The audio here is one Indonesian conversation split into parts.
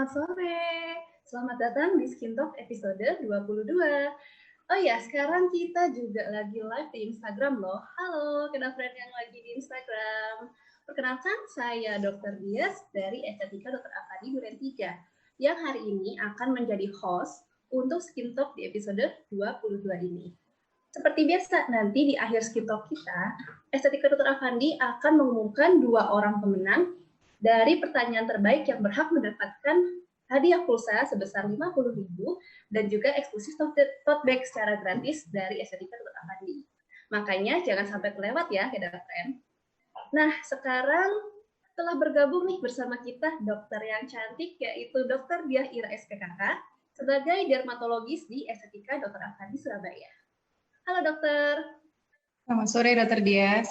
Selamat sore. Selamat datang di Skin Talk episode 22. Oh ya, sekarang kita juga lagi live di Instagram loh. Halo, kena friend yang lagi di Instagram. Perkenalkan, saya Dr. Dias dari Estetika Dr. Afadi Duren 3 yang hari ini akan menjadi host untuk Skin Talk di episode 22 ini. Seperti biasa, nanti di akhir Skin Talk kita, Estetika Dr. Afandi akan mengumumkan 2 orang pemenang dari pertanyaan terbaik yang berhak mendapatkan hadiah pulsa sebesar 50.000 dan juga eksklusif tote bag secara gratis dari Estetika Dr. Afandi. Makanya jangan sampai kelewat ya, friend. Nah, sekarang telah bergabung nih bersama kita dokter yang cantik, yaitu Dr. Diah Ira SPKK sebagai dermatologis di Estetika Dr. Afandi Surabaya. Halo dokter. Selamat sore Dr. Dias.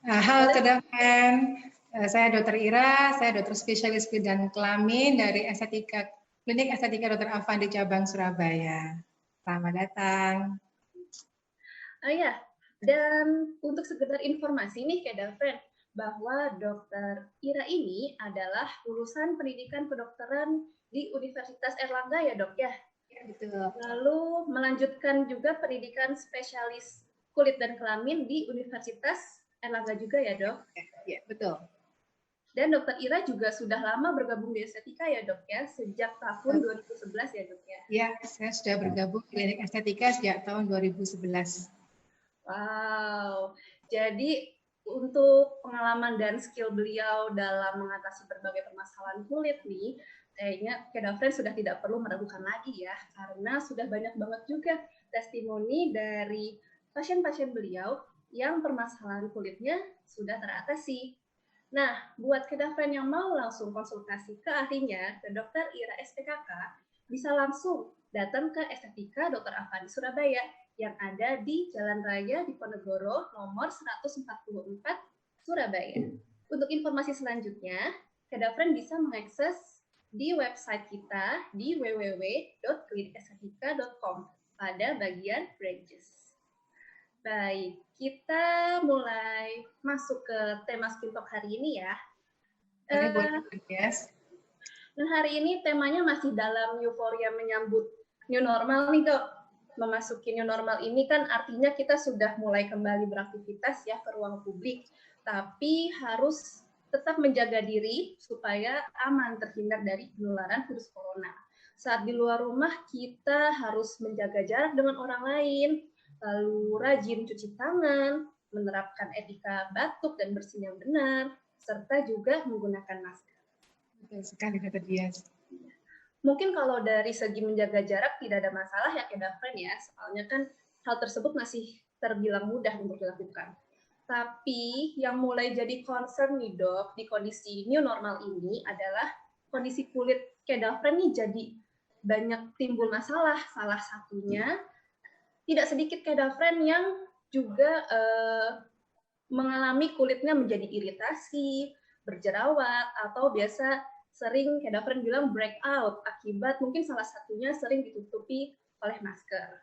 Halo teman-teman. Saya Dr. Ira, saya dokter spesialis kulit dan kelamin dari Klinik Estetika Dr. Afandi Cabang Surabaya. Selamat datang. Ya, dan untuk sekedar informasi nih friend, bahwa Dr. Ira ini adalah lulusan pendidikan kedokteran di Universitas Erlangga ya dok ya? Ya, betul. Lalu melanjutkan juga pendidikan spesialis kulit dan kelamin di Universitas Erlangga juga ya dok? Ya, betul. Dan Dr. Ira juga sudah lama bergabung di Estetika ya dok ya, sejak tahun 2011 ya dok ya? Ya, saya sudah bergabung di Klinik Estetika sejak tahun 2011. Wow, jadi untuk pengalaman dan skill beliau dalam mengatasi berbagai permasalahan kulit nih, kayaknya friend sudah tidak perlu meragukan lagi ya, karena sudah banyak banget juga testimoni dari pasien-pasien beliau yang permasalahan kulitnya sudah teratasi. Nah, buat friend yang mau langsung konsultasi ke ahlinya, ke Dr. Ira SPKK, bisa langsung datang ke Estetika Dr. Afandi Surabaya yang ada di Jalan Raya Diponegoro nomor 144 Surabaya. Untuk informasi selanjutnya, friend bisa mengakses di website kita di www.klinikestetika.com pada bagian branches. Baik, kita mulai masuk ke tema Skin Talk hari ini ya. Boleh, yes. Dan hari ini temanya masih dalam euforia menyambut new normal nih dok. Memasuki new normal ini kan artinya kita sudah mulai kembali beraktivitas ya ke ruang publik, tapi harus tetap menjaga diri supaya aman terhindar dari penularan virus corona. Saat di luar rumah kita harus menjaga jarak dengan orang lain, lalu rajin cuci tangan, menerapkan etika batuk dan bersin yang benar, serta juga menggunakan masker. Betul sekali Dr. Dias. Mungkin kalau dari segi menjaga jarak tidak ada masalah ya friend ya, soalnya kan hal tersebut masih terbilang mudah untuk dilakukan. Tapi yang mulai jadi concern nih dok, di kondisi new normal ini adalah kondisi kulit friend nih jadi banyak timbul masalah. Salah satunya tidak sedikit friend yang juga mengalami kulitnya menjadi iritasi, berjerawat, atau biasa sering friend bilang breakout akibat mungkin salah satunya sering ditutupi oleh masker.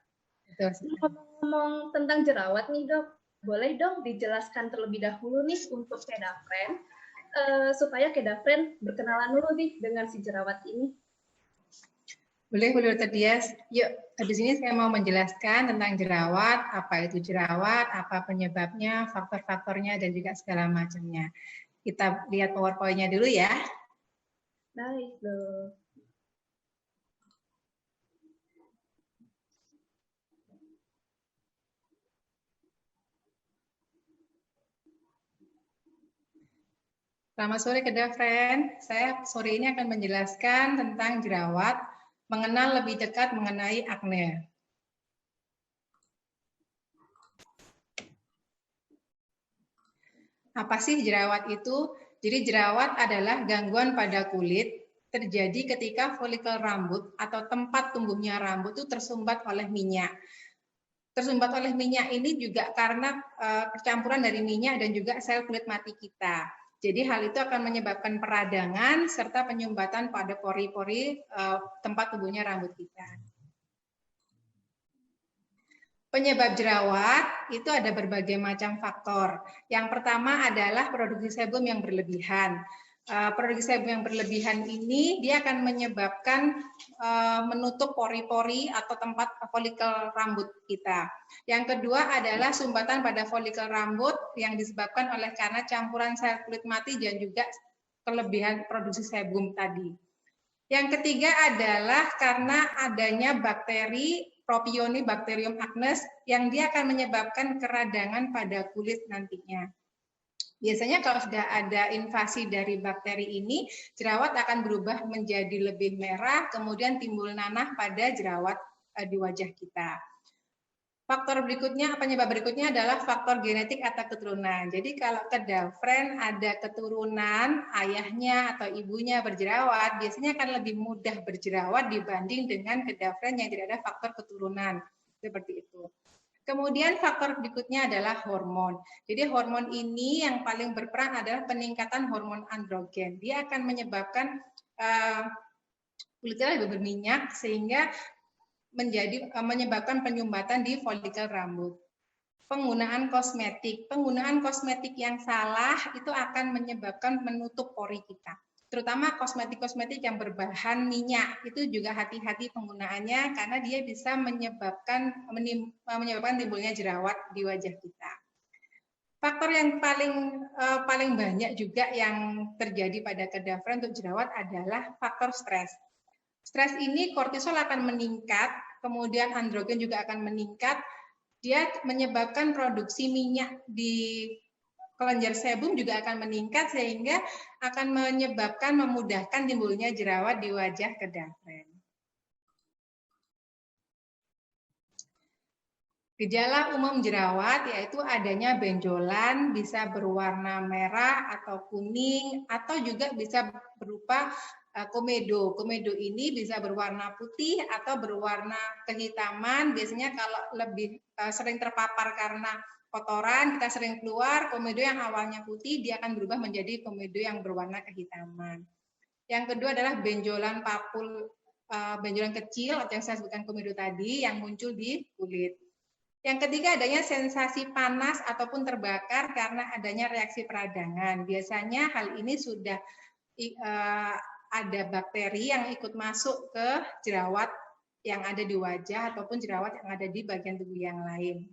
Ngomong tentang jerawat nih dok, boleh dong dijelaskan terlebih dahulu nih untuk friend supaya friend berkenalan dulu nih dengan si jerawat ini. Boleh Dr. Dias. Yuk, habis ini saya mau menjelaskan tentang jerawat, apa itu jerawat, apa penyebabnya, faktor-faktornya, dan juga segala macamnya. Kita lihat PowerPoint-nya dulu ya. Baik, dok. Selamat sore friend. Saya sore ini akan menjelaskan tentang jerawat, mengenal lebih dekat mengenai akne. Apa sih jerawat itu? Jadi jerawat adalah gangguan pada kulit terjadi ketika folikel rambut atau tempat tumbuhnya rambut itu tersumbat oleh minyak. Tersumbat oleh minyak ini juga karena percampuran dari minyak dan juga sel kulit mati kita. Jadi hal itu akan menyebabkan peradangan serta penyumbatan pada pori-pori tempat tumbuhnya rambut kita. Penyebab jerawat itu ada berbagai macam faktor. Yang pertama adalah produksi sebum yang berlebihan. produksi sebum yang berlebihan ini dia akan menyebabkan menutup pori-pori atau tempat folikel rambut kita. Yang kedua adalah sumbatan pada folikel rambut yang disebabkan oleh karena campuran sel kulit mati dan juga kelebihan produksi sebum tadi. Yang ketiga adalah karena adanya bakteri Propionibacterium acnes yang dia akan menyebabkan keradangan pada kulit nantinya. Biasanya kalau sudah ada invasi dari bakteri ini, jerawat akan berubah menjadi lebih merah, kemudian timbul nanah pada jerawat di wajah kita. Faktor berikutnya, penyebab berikutnya adalah faktor genetik atau keturunan. Jadi kalau kedafren ada keturunan ayahnya atau ibunya berjerawat, biasanya akan lebih mudah berjerawat dibanding dengan kedafren yang tidak ada faktor keturunan. Seperti itu. Kemudian faktor berikutnya adalah hormon. Jadi hormon ini yang paling berperan adalah peningkatan hormon androgen. Dia akan menyebabkan kulitnya lebih berminyak sehingga menyebabkan penyumbatan di folikel rambut. Penggunaan kosmetik. Penggunaan kosmetik yang salah itu akan menyebabkan menutup pori kita. Terutama kosmetik-kosmetik yang berbahan minyak, itu juga hati-hati penggunaannya karena dia bisa menyebabkan timbulnya jerawat di wajah kita. Faktor yang paling banyak juga yang terjadi pada kedafren untuk jerawat adalah faktor stres. Stres ini kortisol akan meningkat, kemudian androgen juga akan meningkat. Dia menyebabkan produksi minyak di kelenjar sebum juga akan meningkat sehingga akan menyebabkan memudahkan timbulnya jerawat di wajah kedafren. Gejala umum jerawat yaitu adanya benjolan, bisa berwarna merah atau kuning atau juga bisa berupa komedo. Komedo ini bisa berwarna putih atau berwarna kehitaman. Biasanya kalau lebih sering terpapar karena kotoran, kita sering keluar, komedo yang awalnya putih, dia akan berubah menjadi komedo yang berwarna kehitaman. Yang kedua adalah benjolan papul, benjolan kecil atau yang saya sebutkan komedo tadi, yang muncul di kulit. Yang ketiga adanya sensasi panas ataupun terbakar karena adanya reaksi peradangan. Biasanya hal ini sudah ada bakteri yang ikut masuk ke jerawat yang ada di wajah ataupun jerawat yang ada di bagian tubuh yang lain.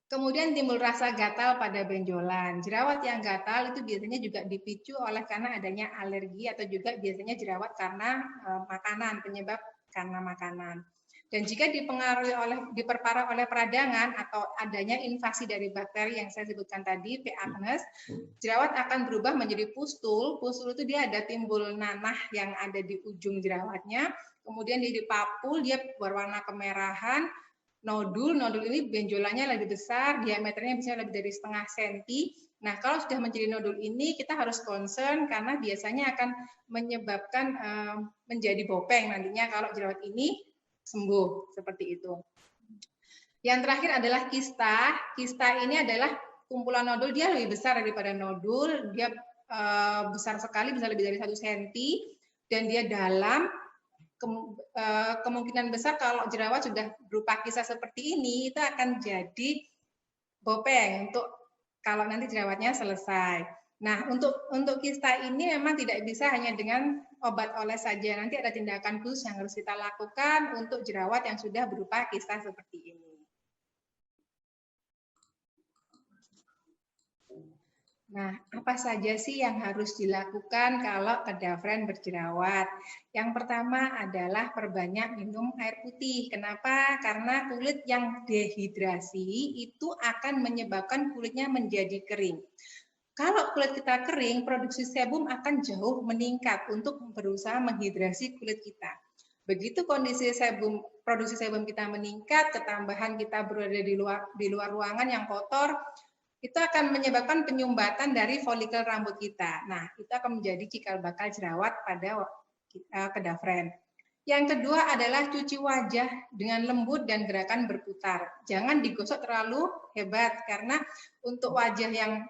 Kemudian timbul rasa gatal pada benjolan. Jerawat yang gatal itu biasanya juga dipicu oleh karena adanya alergi atau juga biasanya jerawat karena makanan, penyebab karena makanan. Dan jika diperparah oleh peradangan atau adanya invasi dari bakteri yang saya sebutkan tadi, P. acnes, jerawat akan berubah menjadi pustul. Pustul itu dia ada timbul nanah yang ada di ujung jerawatnya, kemudian di papul dia berwarna kemerahan. Nodul ini benjolannya lebih besar, diameternya bisa lebih dari setengah senti. Nah, kalau sudah menjadi nodul ini, kita harus concern karena biasanya akan menyebabkan menjadi bopeng nantinya kalau jerawat ini sembuh, seperti itu. Yang terakhir adalah kista. Kista ini adalah kumpulan nodul, dia lebih besar daripada nodul, dia besar sekali, bisa lebih dari 1 senti, dan dia dalam. Kemungkinan besar kalau jerawat sudah berupa kista seperti ini itu akan jadi bopeng untuk kalau nanti jerawatnya selesai. Nah, untuk kista ini memang tidak bisa hanya dengan obat oles saja. Nanti ada tindakan khusus yang harus kita lakukan untuk jerawat yang sudah berupa kista seperti ini. Nah, apa saja sih yang harus dilakukan kalau kedafren berjerawat? Yang pertama adalah perbanyak minum air putih. Kenapa? Karena kulit yang dehidrasi itu akan menyebabkan kulitnya menjadi kering. Kalau kulit kita kering, produksi sebum akan jauh meningkat untuk berusaha menghidrasi kulit kita. Begitu kondisi produksi sebum kita meningkat, ketambahan kita berada di luar ruangan yang kotor, itu akan menyebabkan penyumbatan dari folikel rambut kita. Nah, itu akan menjadi cikal bakal jerawat pada kedafren. Yang kedua adalah cuci wajah dengan lembut dan gerakan berputar. Jangan digosok terlalu hebat, karena untuk wajah yang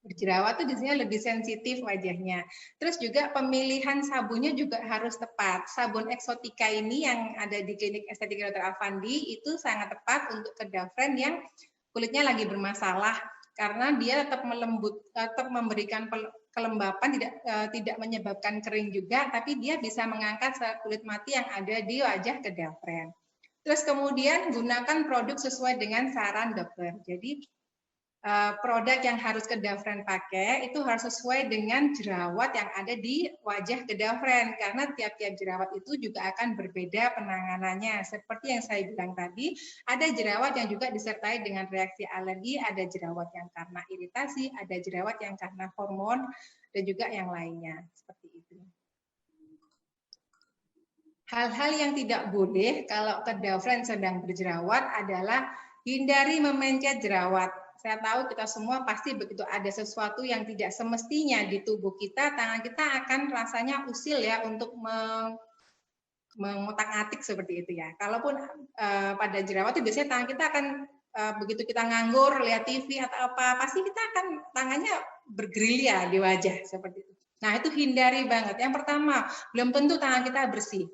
berjerawat itu biasanya lebih sensitif wajahnya. Terus juga pemilihan sabunnya juga harus tepat. Sabun eksotika ini yang ada di klinik estetika Dr. Afandi itu sangat tepat untuk kedafren yang kulitnya lagi bermasalah karena dia tetap memberikan kelembapan, tidak menyebabkan kering juga, tapi dia bisa mengangkat sel kulit mati yang ada di wajah kedavren. Terus kemudian gunakan produk sesuai dengan saran dokter. Jadi produk yang harus kedavren pakai itu harus sesuai dengan jerawat yang ada di wajah kedavren, karena tiap-tiap jerawat itu juga akan berbeda penanganannya. Seperti yang saya bilang tadi, ada jerawat yang juga disertai dengan reaksi alergi, ada jerawat yang karena iritasi, ada jerawat yang karena hormon, dan juga yang lainnya. Seperti itu. Hal-hal yang tidak boleh kalau kedavren sedang berjerawat adalah hindari memencet jerawat. Saya tahu kita semua pasti begitu ada sesuatu yang tidak semestinya di tubuh kita, tangan kita akan rasanya usil ya untuk mengotak-atik seperti itu ya. Kalaupun pada jerawat itu biasanya tangan kita akan begitu kita nganggur, lihat TV atau apa, pasti kita akan tangannya bergerilya di wajah seperti itu. Nah, itu hindari banget. Yang pertama, belum tentu tangan kita bersih.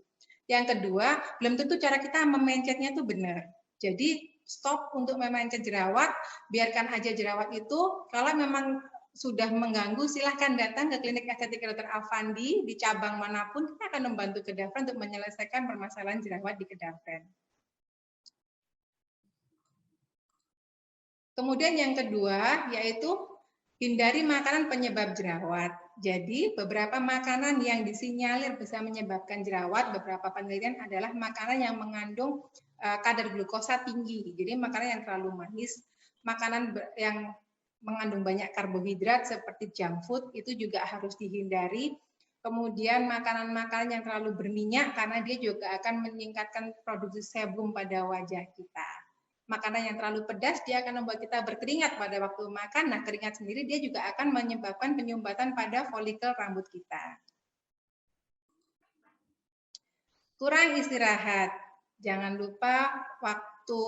Yang kedua, belum tentu cara kita memencetnya itu benar. Jadi stop untuk memencet jerawat, biarkan aja jerawat itu. Kalau memang sudah mengganggu, silahkan datang ke klinik estetik Dr. Avandi di cabang manapun. Kita akan membantu kedavren untuk menyelesaikan permasalahan jerawat di kedavren. Kemudian yang kedua yaitu hindari makanan penyebab jerawat. Jadi beberapa makanan yang disinyalir bisa menyebabkan jerawat, beberapa penelitian adalah makanan yang mengandung kadar glukosa tinggi. Jadi makanan yang terlalu manis, makanan yang mengandung banyak karbohidrat seperti junk food itu juga harus dihindari. Kemudian makanan-makanan yang terlalu berminyak karena dia juga akan meningkatkan produksi sebum pada wajah kita. Makanan yang terlalu pedas dia akan membuat kita berkeringat pada waktu makan. Nah, keringat sendiri dia juga akan menyebabkan penyumbatan pada folikel rambut kita. Kurang istirahat. Jangan lupa waktu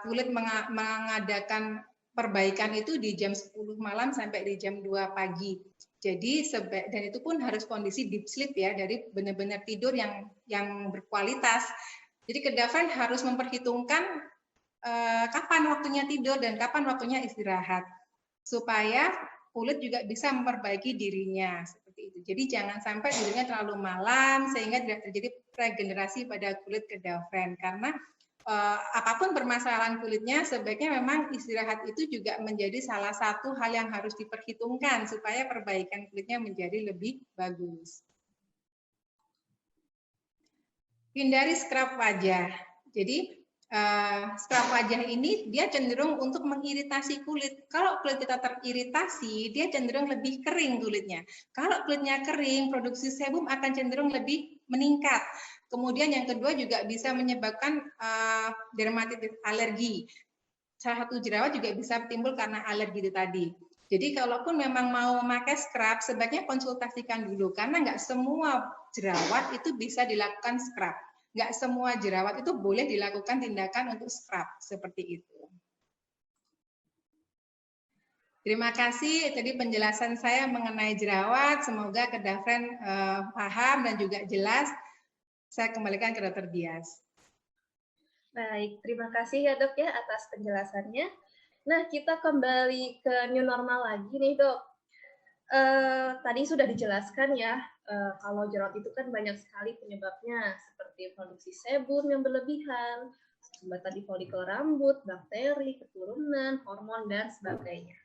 kulit mengadakan perbaikan itu di jam 10 malam sampai di jam 2 pagi. Jadi dan itu pun harus kondisi deep sleep ya, dari benar-benar tidur yang berkualitas. Jadi kedavren harus memperhitungkan kapan waktunya tidur dan kapan waktunya istirahat supaya kulit juga bisa memperbaiki dirinya seperti itu. Jadi jangan sampai tidurnya terlalu malam sehingga tidak terjadi regenerasi pada kulit kedavren, karena apapun permasalahan kulitnya sebaiknya memang istirahat itu juga menjadi salah satu hal yang harus diperhitungkan supaya perbaikan kulitnya menjadi lebih bagus. Hindari scrub wajah. Jadi scrub wajah ini dia cenderung untuk mengiritasi kulit. Kalau kulit kita teriritasi, dia cenderung lebih kering kulitnya. Kalau kulitnya kering, produksi sebum akan cenderung lebih meningkat. Kemudian yang kedua juga bisa menyebabkan dermatitis alergi. Salah satu jerawat juga bisa timbul karena alergi itu tadi. Jadi kalaupun memang mau memakai scrub, sebaiknya konsultasikan dulu karena nggak semua jerawat itu bisa dilakukan scrub. Nggak semua jerawat itu boleh dilakukan tindakan untuk scrub seperti itu. Terima kasih tadi penjelasan saya mengenai jerawat. Semoga kedavren paham dan juga jelas. Saya kembalikan ke Dr. Dias. Baik, terima kasih ya dok ya atas penjelasannya. Nah, kita kembali ke new normal lagi nih dok. Tadi sudah dijelaskan ya, kalau jerawat itu kan banyak sekali penyebabnya, seperti produksi sebum yang berlebihan, sumbatan di folikel rambut, bakteri, keturunan, hormon, dan sebagainya.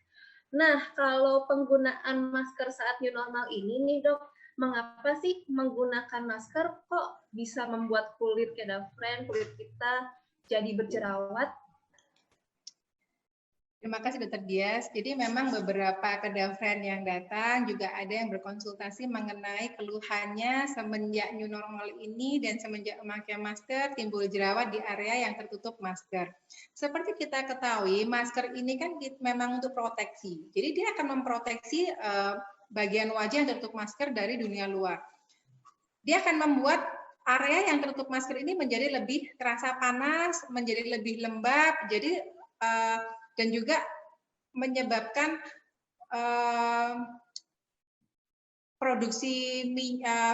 Nah, kalau penggunaan masker saat new normal ini nih dok, mengapa sih menggunakan masker kok bisa membuat kulit kedavren, kulit kita jadi berjerawat? Terima kasih Dr. Dias. Jadi memang beberapa kedavren yang datang juga ada yang berkonsultasi mengenai keluhannya semenjak new normal ini dan semenjak memakai masker timbul jerawat di area yang tertutup masker. Seperti kita ketahui, masker ini kan memang untuk proteksi. Jadi dia akan memproteksi bagian wajah yang tertutup masker dari dunia luar. Dia akan membuat area yang tertutup masker ini menjadi lebih terasa panas, menjadi lebih lembab, jadi dan juga menyebabkan produksi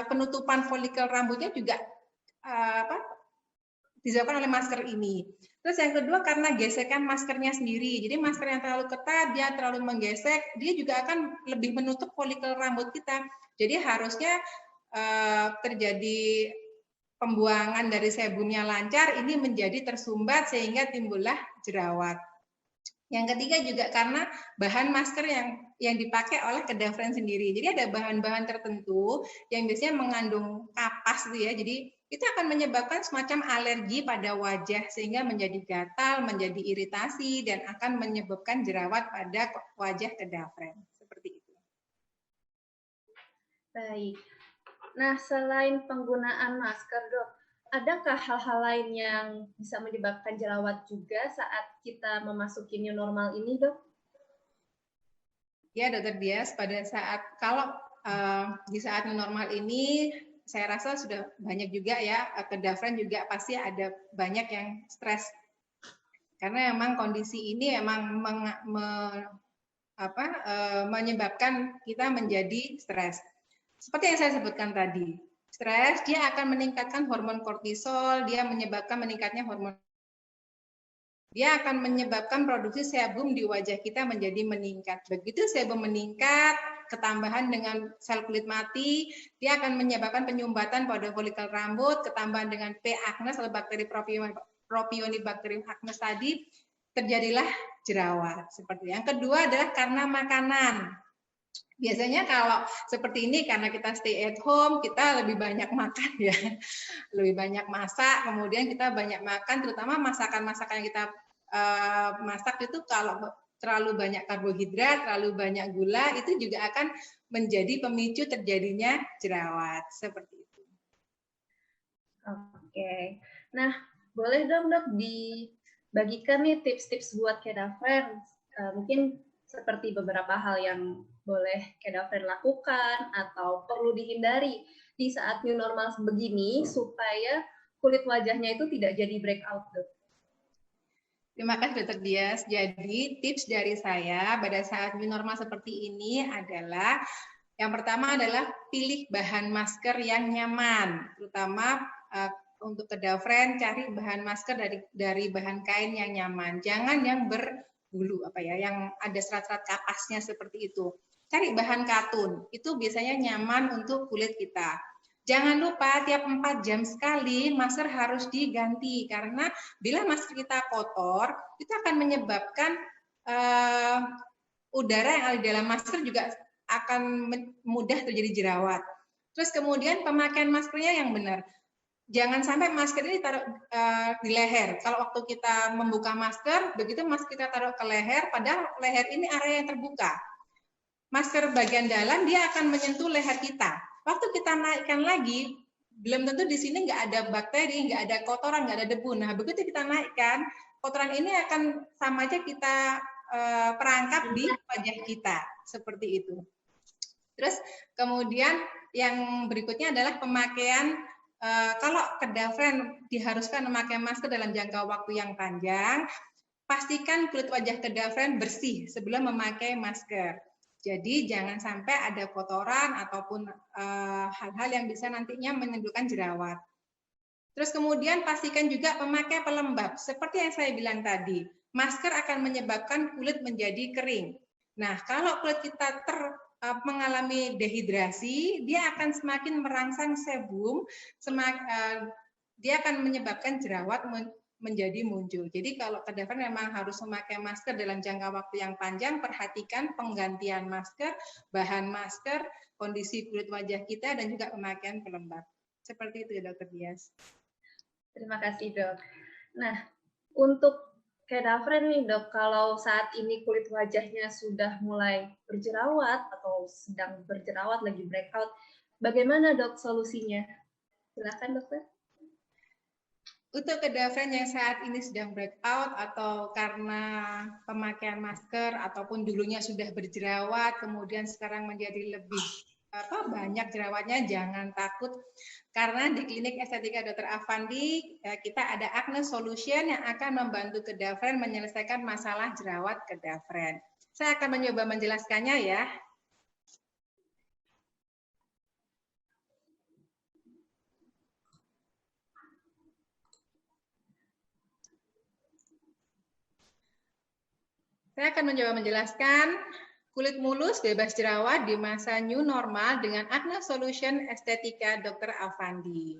penutupan folikel rambutnya juga disebabkan oleh masker ini. Terus yang kedua karena gesekan maskernya sendiri. Jadi masker yang terlalu ketat, dia terlalu menggesek, dia juga akan lebih menutup folikel rambut kita. Jadi harusnya terjadi pembuangan dari sebumnya lancar, ini menjadi tersumbat sehingga timbullah jerawat. Yang ketiga juga karena bahan masker yang dipakai oleh kedavren sendiri. Jadi ada bahan-bahan tertentu yang biasanya mengandung kapas gitu ya. Jadi itu akan menyebabkan semacam alergi pada wajah sehingga menjadi gatal, menjadi iritasi dan akan menyebabkan jerawat pada wajah kedavren. Seperti itu. Baik. Nah, selain penggunaan masker, Dok, adakah hal-hal lain yang bisa menyebabkan jerawat juga saat kita memasuki new normal ini, Dok? Ya, Dokter Dias, pada saat kalau di saat new normal ini, saya rasa sudah banyak juga ya, kedavren juga pasti ada banyak yang stres. Karena memang kondisi ini memang menyebabkan kita menjadi stres. Seperti yang saya sebutkan tadi, stres dia akan meningkatkan hormon kortisol, dia akan menyebabkan produksi sebum di wajah kita menjadi meningkat. Begitu sebum meningkat, ketambahan dengan sel kulit mati, dia akan menyebabkan penyumbatan pada folikel rambut, ketambahan dengan P. acnes atau bakteri Propionibacterium acnes tadi, terjadilah jerawat. Seperti yang kedua adalah karena makanan. Biasanya kalau seperti ini karena kita stay at home, kita lebih banyak makan ya. Lebih banyak masak, kemudian kita banyak makan, terutama masakan-masakan yang kita masak itu kalau terlalu banyak karbohidrat, terlalu banyak gula, itu juga akan menjadi pemicu terjadinya jerawat. Seperti itu. Oke. Nah, boleh dong, Dok, dibagikan nih tips-tips buat kedavren. Mungkin seperti beberapa hal yang boleh kedavren lakukan atau perlu dihindari di saat new normal begini supaya kulit wajahnya itu tidak jadi breakout, Dok. Terima kasih Dokter Dias. Jadi tips dari saya pada saat new normal seperti ini adalah yang pertama adalah pilih bahan masker yang nyaman, terutama untuk kedavren cari bahan masker dari bahan kain yang nyaman. Jangan yang berbulu yang ada serat-serat kapasnya seperti itu. Cari bahan katun, itu biasanya nyaman untuk kulit kita. Jangan lupa tiap 4 jam sekali masker harus diganti karena bila masker kita kotor itu akan menyebabkan udara yang ada di dalam masker juga akan mudah terjadi jerawat. Terus kemudian pemakaian maskernya yang benar. Jangan sampai masker ini taruh di leher. Kalau waktu kita membuka masker, begitu masker kita taruh ke leher, padahal leher ini area yang terbuka. Masker bagian dalam dia akan menyentuh leher kita. Waktu kita naikkan lagi, belum tentu di sini nggak ada bakteri, nggak ada kotoran, nggak ada debu. Nah, begitu kita naikkan, kotoran ini akan sama aja kita perangkap di wajah kita. Seperti itu. Terus kemudian yang berikutnya adalah pemakaian, kalau kedavren diharuskan memakai masker dalam jangka waktu yang panjang, pastikan kulit wajah kedavren bersih sebelum memakai masker. Jadi jangan sampai ada kotoran ataupun hal-hal yang bisa nantinya menimbulkan jerawat. Terus kemudian pastikan juga memakai pelembab. Seperti yang saya bilang tadi, masker akan menyebabkan kulit menjadi kering. Nah, kalau kulit kita mengalami dehidrasi, dia akan semakin merangsang sebum, dia akan menyebabkan jerawat menjadi muncul. Jadi kalau kedavren memang harus memakai masker dalam jangka waktu yang panjang, perhatikan penggantian masker, bahan masker, kondisi kulit wajah kita, dan juga pemakaian pelembab. Seperti itu ya Dokter Dias. Terima kasih Dok. Nah, untuk kedavren nih Dok, kalau saat ini kulit wajahnya sudah mulai berjerawat atau sedang berjerawat, lagi breakout, bagaimana Dok solusinya? Silakan Dokter. Untuk kedavren yang saat ini sedang breakout atau karena pemakaian masker ataupun dulunya sudah berjerawat, kemudian sekarang menjadi lebih banyak jerawatnya, jangan takut karena di klinik estetika Dr. Afandi kita ada Acne Solution yang akan membantu kedavren menyelesaikan masalah jerawat kedavren. Saya akan mencoba menjelaskannya ya. Saya akan mencoba menjelaskan kulit mulus bebas jerawat di masa new normal dengan Acne Solution Estetika Dr. Avandi.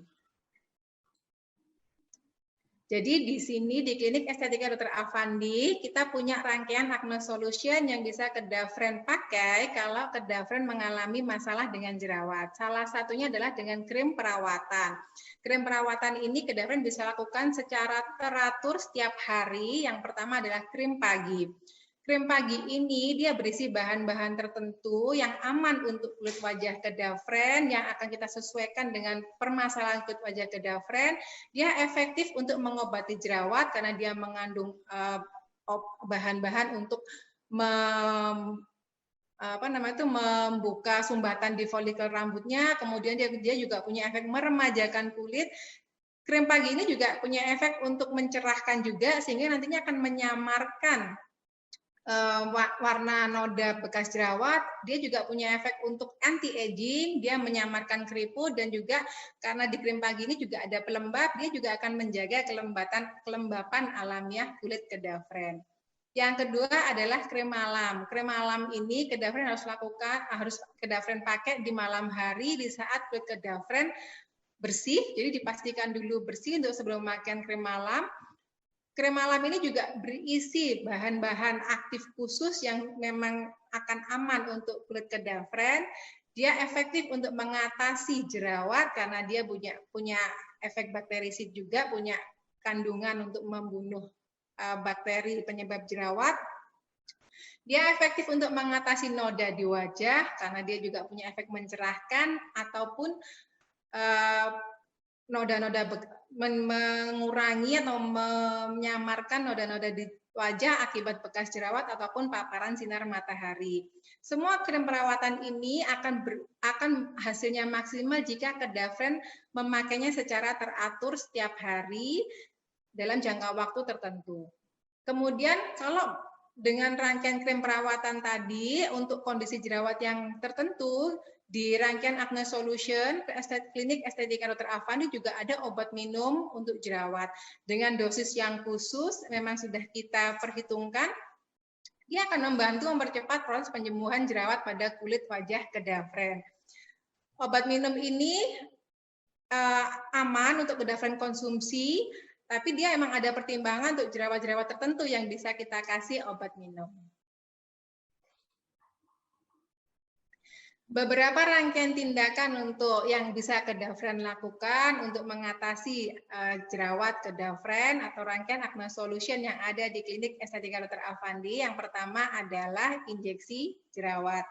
Jadi di sini di klinik Estetika Dr. Avandi kita punya rangkaian Acne Solution yang bisa Kedafren pakai kalau Kedafren mengalami masalah dengan jerawat. Salah satunya adalah dengan krim perawatan. Krim perawatan ini Kedafren bisa lakukan secara teratur setiap hari. Yang pertama adalah krim pagi. Krim pagi ini dia berisi bahan-bahan tertentu yang aman untuk kulit wajah Kedafren yang akan kita sesuaikan dengan permasalahan kulit wajah Kedafren. Dia efektif untuk mengobati jerawat karena dia mengandung bahan-bahan untuk membuka sumbatan di folikel rambutnya. Kemudian dia juga punya efek meremajakan kulit. Krim pagi ini juga punya efek untuk mencerahkan juga sehingga nantinya akan menyamarkan warna noda bekas jerawat. Dia juga punya efek untuk anti aging, dia menyamarkan keriput dan juga karena di krim pagi ini juga ada pelembab, dia juga akan menjaga kelembapan alamiah kulit Kedafren. Yang kedua adalah krim malam. Krim malam ini Kedafren harus Kedafren pakai di malam hari di saat kulit Kedafren bersih. Jadi dipastikan dulu bersih untuk sebelum memakai krim malam. Krim malam ini juga berisi bahan-bahan aktif khusus yang memang akan aman untuk kulit Kedafren. Dia efektif untuk mengatasi jerawat karena dia punya efek bakterisid juga, punya kandungan untuk membunuh bakteri penyebab jerawat. Dia efektif untuk mengatasi noda di wajah karena dia juga punya efek mencerahkan ataupun noda-noda mengurangi atau menyamarkan noda-noda di wajah akibat bekas jerawat ataupun paparan sinar matahari. Semua krim perawatan ini akan hasilnya maksimal jika Kedafren memakainya secara teratur setiap hari dalam jangka waktu tertentu. Kemudian kalau dengan rangkaian krim perawatan tadi untuk kondisi jerawat yang tertentu, di rangkaian Acne Solution klinik Estetika Dr. Avandi juga ada obat minum untuk jerawat dengan dosis yang khusus memang sudah kita perhitungkan. Dia akan membantu mempercepat proses penyembuhan jerawat pada kulit wajah Kedafren. Obat minum ini aman untuk Kedafren konsumsi, tapi dia emang ada pertimbangan untuk jerawat-jerawat tertentu yang bisa kita kasih obat minum. Beberapa rangkaian tindakan untuk yang bisa Kedafren lakukan untuk mengatasi jerawat Kedafren atau rangkaian Acne Solution yang ada di klinik Estetika Dr. Avandi. Yang pertama adalah injeksi jerawat.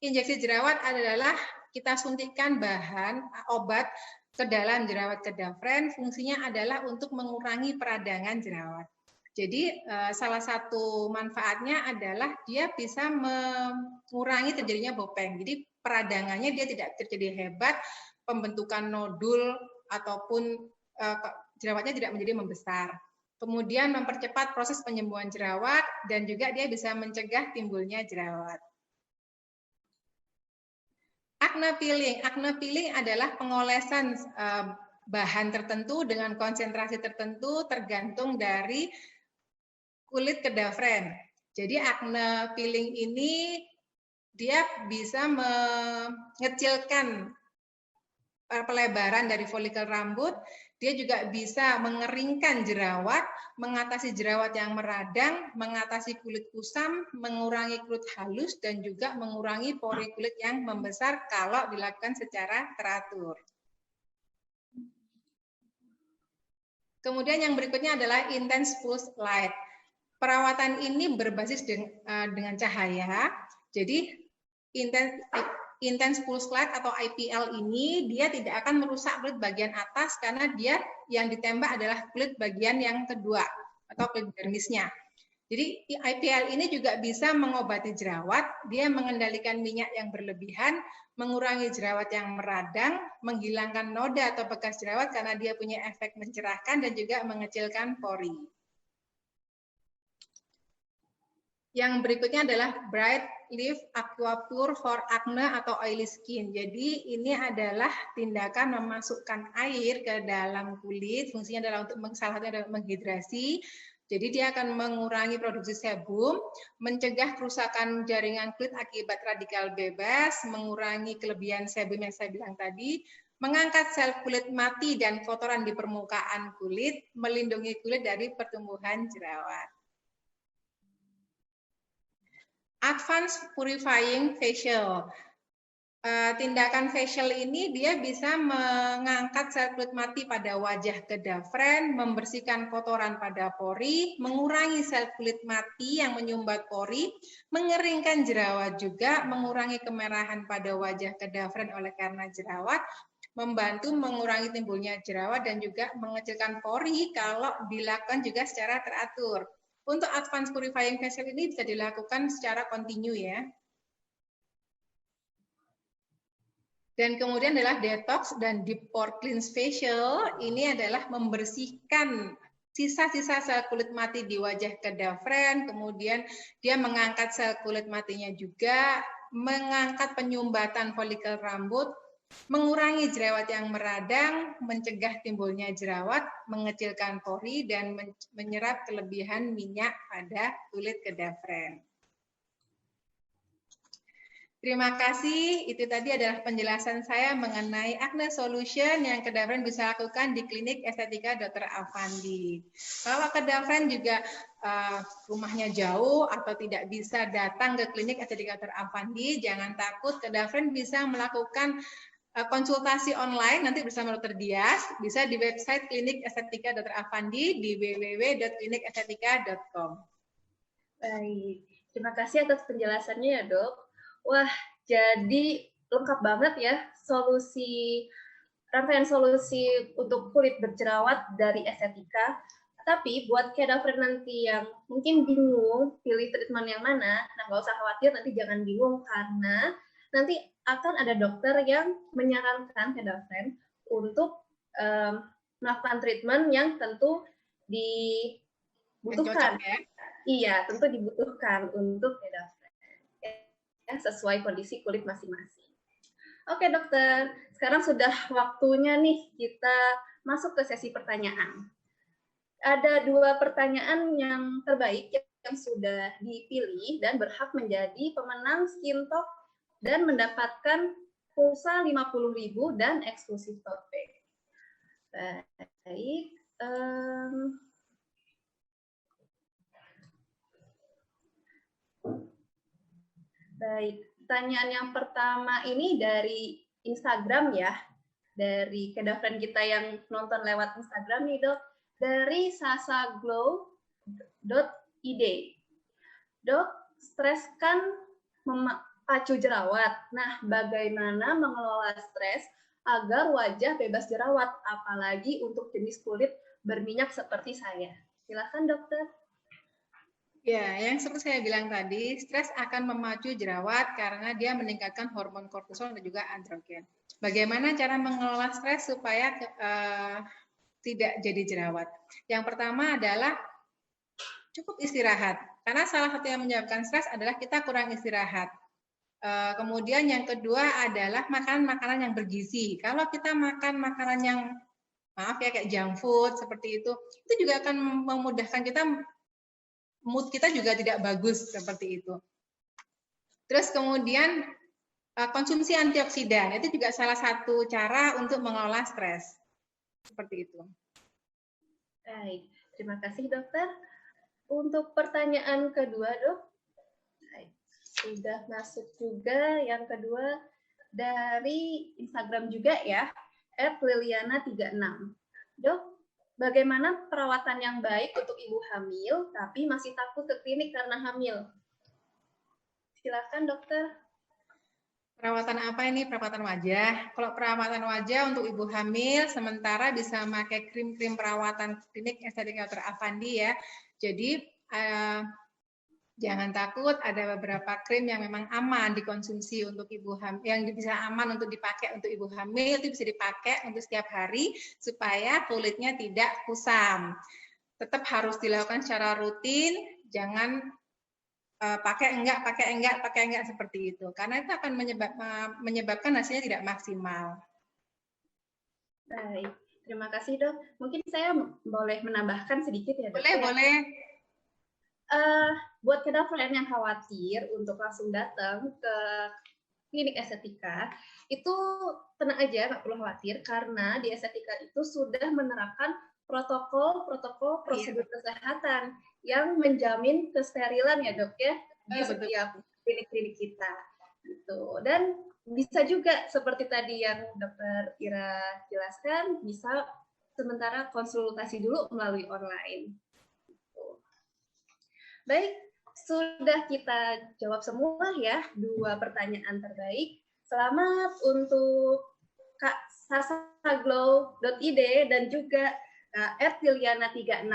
Injeksi jerawat adalah kita suntikkan bahan obat ke dalam jerawat Kedafren. Fungsinya adalah untuk mengurangi peradangan jerawat. Jadi salah satu manfaatnya adalah dia bisa mengurangi terjadinya bopeng. Jadi peradangannya dia tidak terjadi hebat, pembentukan nodul ataupun jerawatnya tidak menjadi membesar. Kemudian mempercepat proses penyembuhan jerawat dan juga dia bisa mencegah timbulnya jerawat. Acne peeling. Acne peeling adalah pengolesan bahan tertentu dengan konsentrasi tertentu tergantung dari kulit Kedafren. Jadi acne peeling ini dia bisa mengecilkan pelebaran dari folikel rambut, dia juga bisa mengeringkan jerawat, mengatasi jerawat yang meradang, mengatasi kulit kusam, mengurangi kulit halus, dan juga mengurangi pori kulit yang membesar kalau dilakukan secara teratur. Kemudian yang berikutnya adalah Intense Pulse Light. Perawatan ini berbasis dengan cahaya, jadi Intense Pulse Light atau IPL ini dia tidak akan merusak kulit bagian atas karena dia yang ditembak adalah kulit bagian yang kedua atau kulit dermisnya. Jadi IPL ini juga bisa mengobati jerawat, dia mengendalikan minyak yang berlebihan, mengurangi jerawat yang meradang, menghilangkan noda atau bekas jerawat karena dia punya efek mencerahkan dan juga mengecilkan pori. Yang berikutnya adalah Bright Leaf Aqua Pure for Acne atau Oily Skin. Jadi ini adalah tindakan memasukkan air ke dalam kulit. Fungsinya adalah untuk salah satunya adalah menghidrasi, Jadi dia akan mengurangi produksi sebum, mencegah kerusakan jaringan kulit akibat radikal bebas, mengurangi kelebihan sebum yang saya bilang tadi, mengangkat sel kulit mati dan kotoran di permukaan kulit, melindungi kulit dari pertumbuhan jerawat. Advanced Purifying Facial. Tindakan facial ini dia bisa mengangkat sel kulit mati pada wajah ke diafragma, membersihkan kotoran pada pori, mengurangi sel kulit mati yang menyumbat pori, mengeringkan jerawat juga, mengurangi kemerahan pada wajah ke diafragma oleh karena jerawat, membantu mengurangi timbulnya jerawat dan juga mengecilkan pori kalau dilakukan juga secara teratur. Untuk advanced purifying facial ini bisa dilakukan secara kontinu ya. Dan kemudian adalah detox dan deep pore cleanse facial. Ini adalah membersihkan sisa-sisa sel kulit mati di wajah ke diafragma, kemudian dia mengangkat sel kulit matinya juga, mengangkat penyumbatan folikel rambut, mengurangi jerawat yang meradang, mencegah timbulnya jerawat, mengecilkan pori, dan menyerap kelebihan minyak pada kulit ke diafragma. Terima kasih, itu tadi adalah penjelasan saya mengenai acne solution yang ke diafragma bisa lakukan di klinik estetika Dr. Afandi. Kalau ke diafragma juga rumahnya jauh atau tidak bisa datang ke klinik estetika Dr. Afandi, jangan takut, ke diafragma bisa melakukan konsultasi online nanti bersama Dr. Dias, bisa di website klinik estetika Dr. Afandi di www.klinikestetika.com. Baik, terima kasih atas penjelasannya ya dok. Wah, jadi lengkap banget ya rangkaian solusi untuk kulit berjerawat dari estetika. Tapi buat kedaver nanti yang mungkin bingung pilih treatment yang mana, nah nggak usah khawatir, nanti jangan bingung karena nanti akan ada dokter yang menyarankan kedaver untuk melakukan treatment yang tentu dibutuhkan. Cocok, ya? Iya, tentu dibutuhkan untuk kedaver. Sesuai kondisi kulit masing-masing. Oke dokter, sekarang sudah waktunya nih kita masuk ke sesi pertanyaan. Ada 2 pertanyaan yang terbaik yang sudah dipilih dan berhak menjadi pemenang Skin Talk dan mendapatkan pulsa 50.000 dan eksklusif tote bag. Baik. Baik, pertanyaan yang pertama ini dari Instagram ya, dari kedaveran kita yang nonton lewat Instagram nih dok, dari sasaglow.id. Dok, stres kan memacu jerawat. Nah, bagaimana mengelola stres agar wajah bebas jerawat, apalagi untuk jenis kulit berminyak seperti saya? Silakan dokter. Ya, yang seperti saya bilang tadi, stres akan memacu jerawat karena dia meningkatkan hormon kortisol dan juga androgen. Bagaimana cara mengelola stres supaya tidak jadi jerawat? Yang pertama adalah cukup istirahat, karena salah satu yang menyebabkan stres adalah kita kurang istirahat. Kemudian yang kedua adalah makan makanan yang bergizi. Kalau kita makan makanan yang kayak junk food seperti itu juga akan memudahkan kita, mood kita juga tidak bagus seperti itu. Terus kemudian konsumsi antioksidan itu juga salah satu cara untuk mengelola stres. Seperti itu. Baik, terima kasih dokter. Untuk pertanyaan kedua dok, sudah masuk juga yang kedua dari Instagram juga ya, @liliana36. Dok, bagaimana perawatan yang baik untuk ibu hamil tapi masih takut ke klinik karena hamil? Silakan dokter. Perawatan apa ini? Perawatan wajah. Kalau perawatan wajah untuk ibu hamil, sementara bisa pakai krim-krim perawatan klinik estetika Dr. Afandi ya. Jadi jangan takut, ada beberapa krim yang memang aman dikonsumsi untuk ibu hamil, yang bisa aman untuk dipakai untuk ibu hamil, itu bisa dipakai untuk setiap hari supaya kulitnya tidak kusam. Tetap harus dilakukan secara rutin, jangan pakai enggak seperti itu, karena itu akan menyebabkan hasilnya tidak maksimal. Baik, Terima kasih dok. Mungkin saya boleh menambahkan sedikit ya dok. Boleh. Buat kedokteran yang khawatir untuk langsung datang ke klinik estetika, itu tenang aja, nggak perlu khawatir karena di estetika itu sudah menerapkan protokol prosedur kesehatan yang menjamin kesterilan ya dok ya di setiap klinik-klinik kita gitu. Dan bisa juga seperti tadi yang dokter Ira jelaskan, bisa sementara konsultasi dulu melalui online. Baik, sudah kita jawab semua ya 2 pertanyaan terbaik. Selamat untuk Kak sasaglow.id dan juga Kak Ertiliana36.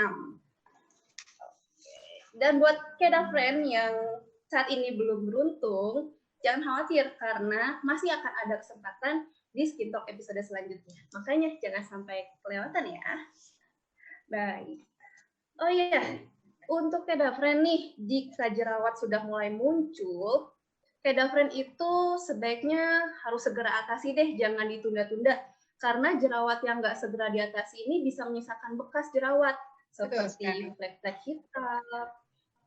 Dan buat Kedafriend yang saat ini belum beruntung, jangan khawatir karena masih akan ada kesempatan di Skin Talk episode selanjutnya. Makanya jangan sampai kelewatan ya. Baik. Oh iya, untuk Kedafriend nih, jika jerawat sudah mulai muncul, Kedafriend itu sebaiknya harus segera atasi deh, jangan ditunda-tunda. Karena jerawat yang nggak segera diatasi ini bisa menyisakan bekas jerawat, seperti flek-flek hitam,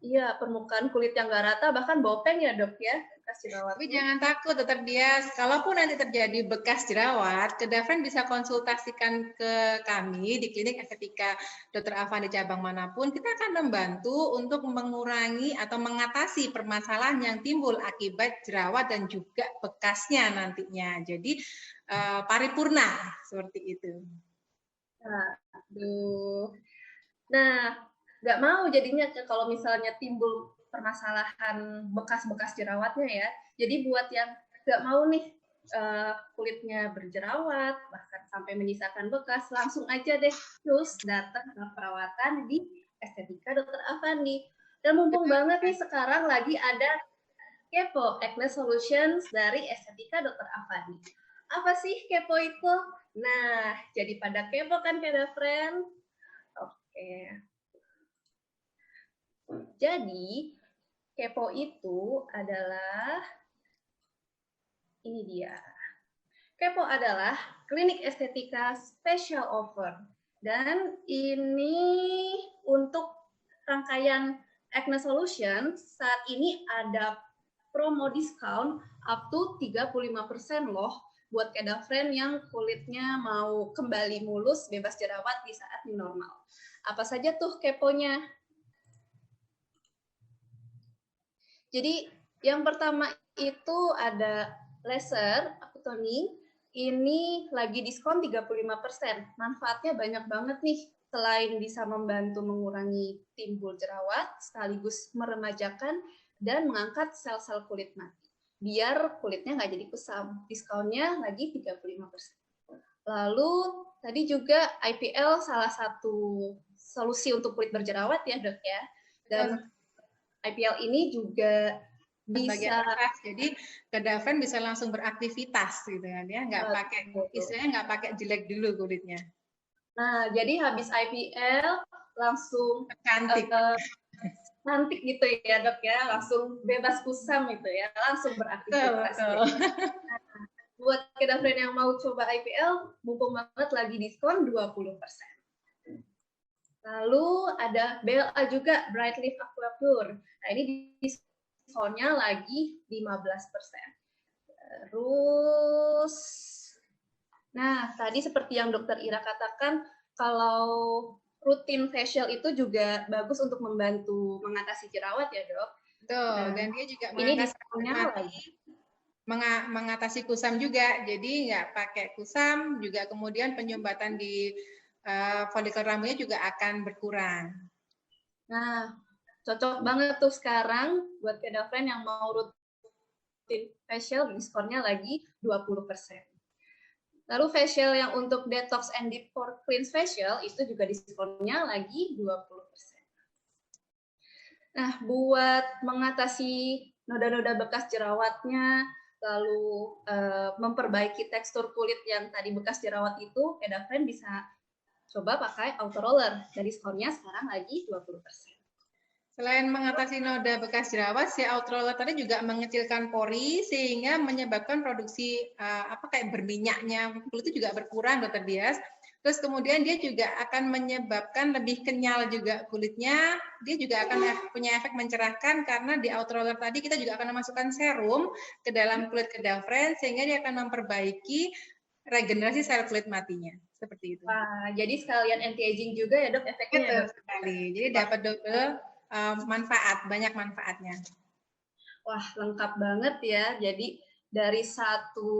iya, permukaan kulit yang nggak rata, bahkan bopeng ya dok ya, bekas jerawat. Tapi jangan takut, tetap dia, kalaupun nanti terjadi bekas jerawat, Kedafriend bisa konsultasikan ke kami di klinik estetika Dr. Afan di cabang manapun. Kita akan membantu untuk mengurangi atau mengatasi permasalahan yang timbul akibat jerawat dan juga bekasnya nantinya. Jadi paripurna seperti itu. Nah, nggak mau jadinya kalau misalnya timbul permasalahan bekas-bekas jerawatnya ya. Jadi buat yang nggak mau nih kulitnya berjerawat, bahkan sampai menyisakan bekas, langsung aja deh terus datang ke perawatan di Estetika Dr. Afandi. Dan mumpung banget nih sekarang lagi ada Kepo, Acne Solutions dari Estetika Dr. Afandi. Apa sih Kepo itu? Nah, jadi pada kepo kan Kedafriend? Oke. Jadi, Kepo itu adalah, ini dia. Kepo adalah klinik estetika special offer. Dan ini untuk rangkaian Acne Solution, saat ini ada promo diskon up to 35% loh buat Kedafriend yang kulitnya mau kembali mulus, bebas jerawat di saat new normal. Apa saja tuh keponya? Jadi yang pertama itu ada laser toning, ini lagi diskon 35%. Manfaatnya banyak banget nih. Selain bisa membantu mengurangi timbul jerawat, sekaligus meremajakan dan mengangkat sel-sel kulit mati. Biar kulitnya nggak jadi kusam. Diskonnya lagi 35%. Lalu tadi juga IPL salah satu solusi untuk kulit berjerawat ya dok ya. Dan IPL ini juga bisa jadi Kedafriend bisa langsung beraktivitas gitu kan ya, nggak pakai istilahnya nggak pakai jelek dulu kulitnya. Nah jadi habis IPL langsung cantik gitu ya dok ya, langsung bebas kusam gitu ya, langsung beraktivitas. Nah, buat Kedafriend yang mau coba IPL, mumpung banget lagi diskon 20%. Lalu ada BLA juga, Bright Leaf Aqua Pure. Nah ini diskonnya lagi 15%. Terus, nah tadi seperti yang dokter Ira katakan, kalau rutin facial itu juga bagus untuk membantu mengatasi jerawat ya dok. Betul, dan dia juga mengatasi kusam juga, jadi nggak pakai kusam, juga kemudian penyumbatan di folikel rambutnya juga akan berkurang. Nah, cocok banget tuh sekarang buat Kedafriend yang mau rutin facial, diskonnya lagi 20%. Lalu facial yang untuk detox and deep pore cleanse facial itu juga diskonnya lagi 20%. Nah, buat mengatasi noda-noda bekas jerawatnya, lalu memperbaiki tekstur kulit yang tadi bekas jerawat itu, Kedafriend bisa coba pakai auto roller. Dari diskonnya sekarang lagi 20%. Selain mengatasi noda bekas jerawat, si auto roller tadi juga mengecilkan pori sehingga menyebabkan produksi kayak berminyaknya kulit itu juga berkurang, Dr. Dias. Terus kemudian dia juga akan menyebabkan lebih kenyal juga kulitnya. Dia juga akan punya efek mencerahkan karena di outroller tadi kita juga akan memasukkan serum ke dalam kulit Kedavren sehingga dia akan memperbaiki regenerasi sel kulit matinya. Seperti itu. Wah, jadi sekalian anti-aging juga ya dok efeknya. Betul sekali. Jadi dapat double manfaat, banyak manfaatnya. Wah, lengkap banget ya. Jadi dari satu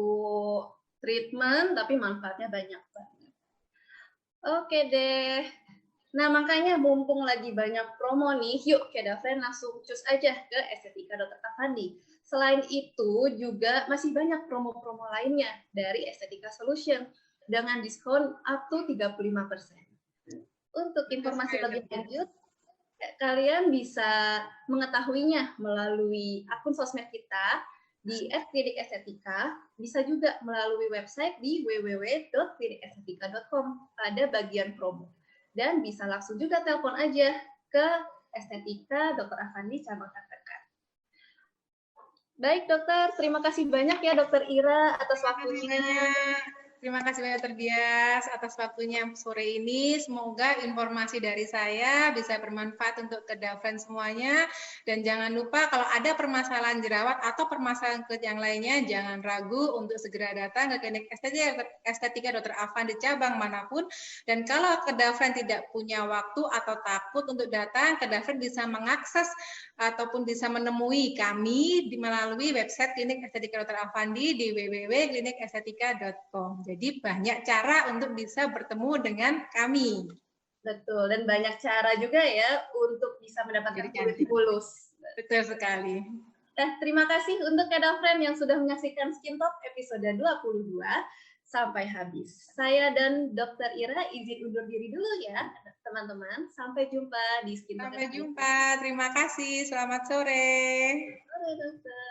treatment tapi manfaatnya banyak banget. Oke deh. Nah, makanya mumpung lagi banyak promo nih, yuk Kedavren langsung cus aja ke Estetika Dr. Afandi. Selain itu juga masih banyak promo-promo lainnya dari Estetika Solution dengan diskon up to 35%. Untuk informasi lebih lanjut, kalian bisa mengetahuinya melalui akun sosmed kita di @klinikestetika, bisa juga melalui website di www.klinikestetika.com pada bagian promo. Dan bisa langsung juga telepon aja ke Estetika Dr. Afandi cabang terdekat. Baik dokter, terima kasih banyak ya dokter Ira atas waktunya. Terima kasih banyak Terdias atas waktunya sore ini. Semoga informasi dari saya bisa bermanfaat untuk Kedavren semuanya. Dan jangan lupa kalau ada permasalahan jerawat atau permasalahan kulit yang lainnya, jangan ragu untuk segera datang ke klinik Estetika Dr. Afandi cabang manapun. Dan kalau Kedavren tidak punya waktu atau takut untuk datang, Kedavren bisa mengakses ataupun bisa menemui kami melalui website klinik Estetika Dr. Afandi di www.klinikestetika.com. Jadi banyak cara untuk bisa bertemu dengan kami. Betul, dan banyak cara juga ya untuk bisa mendapatkan kulit mulus. Betul sekali. Terima kasih untuk Kedavren yang sudah menyaksikan Skin Talk episode 22 sampai habis. Saya dan Dr. Ira izin undur diri dulu ya, teman-teman. Sampai jumpa di Skin Talk. Sampai jumpa. Terima kasih. Selamat sore. Sore, dokter.